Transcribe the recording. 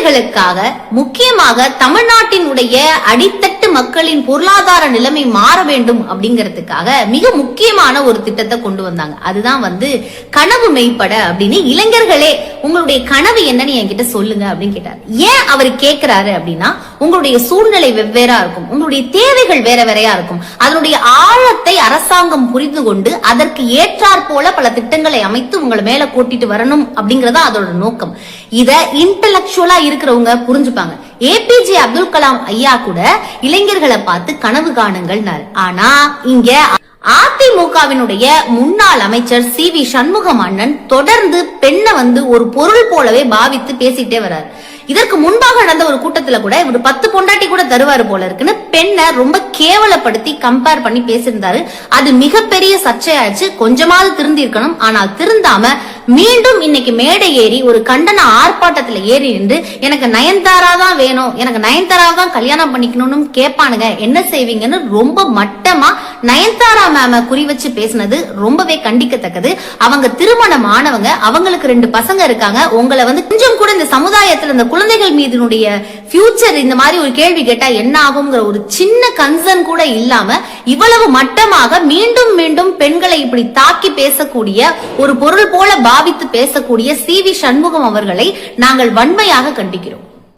இளைஞர்களுக்காக முக்கியமாக தமிழ்நாட்டினுடைய அடித்தட்டு மக்களின் பொருளாதார நிலைமை மாற வேண்டும் அப்படிங்கறதுக்காக மிக முக்கியமான ஒரு திட்டத்தை கொண்டு வந்தாங்க. அதுதான் கனவு மெய்ப்பட அப்படின்னு. இளைஞர்களே உங்களுடைய கனவு என்னன்னு என்கிட்ட சொல்லுங்க அப்படின்னு கேட்டார். ஏன் அவர் கேட்கிறாரு அப்படின்னா, உங்களுடைய சூழ்நிலை வெவ்வேறா இருக்கும், உங்களுடைய தேவைகள் வேற வேறையா இருக்கும். அதனுடைய ஆழத்தை அரசாங்கம் புரிந்து கொண்டு அதற்கு ஏற்றாற் போல பல திட்டங்களை அமைத்து உங்களை மேல கூட்டிட்டு வரணும் அப்படிங்கறதா அதோட நோக்கம். இத இன்டெலக்சுவலா இருக்கிறவங்க புரிஞ்சுப்பாங்க. ஏபிஜே அப்துல் கலாம் ஐயா கூட இளைஞர்களை பார்த்து கனவு காணுங்கள். ஆனா இங்க அதிமுகவினுடைய முன்னாள் அமைச்சர் சி.வி. சண்முகம் அண்ணன் தொடர்ந்து பெண்ணை ஒரு பொருள் போலவே பாவித்து பேசிட்டே வர்றாரு. இதற்கு முன்பாக நடந்த ஒரு கூட்டத்துல கூட இவர் 10 பொண்டாட்டி கூட தருவாரு போல இருக்குன்னு பெண்ணை ரொம்ப கேவலப்படுத்தி கம்பேர் பண்ணி பேசியிருந்தாரு. அது மிகப்பெரிய சர்ச்சையாச்சு. கொஞ்சமாவது திருந்தி இருக்கணும். ஆனால் திருந்தாம மீண்டும் இன்னைக்கு மேடை ஏறி ஒரு கண்டன ஆர்ப்பாட்டத்துல ஏறி நின்று எனக்கு நயன்தாரா தான் வேணும், எனக்கு நயன்தாரா தான் கல்யாணம் பண்ணிக்கணும்னு கேட்பானுங்க, என்ன செய்வீங்கன்னு ரொம்ப மட்டமா நயன்தாரா மேம குறி வச்சு பேசினது ரொம்பவே கண்டிக்கத்தக்கது. அவங்க திருமணம் ஆனவங்க, அவங்களுக்கு 2 பசங்க இருக்காங்க. உங்களை கொஞ்சம் கூட இந்த சமுதாயத்துல இந்த குழந்தைகள் மீதுனுடைய ஃபியூச்சர் இந்த மாதிரி ஒரு கேள்வி கேட்டா என்ன ஆகுங்கிற ஒரு சின்ன கன்சர்ன் கூட இல்லாம இவ்வளவு மட்டமாக மீண்டும் மீண்டும் பெண்களை இப்படி தாக்கி பேசக்கூடிய, ஒரு பொருள் போல பாவித்து பேசக்கூடிய சி.வி. சண்முகம் அவர்களை நாங்கள் வன்மையாக கண்டிக்கிறோம்.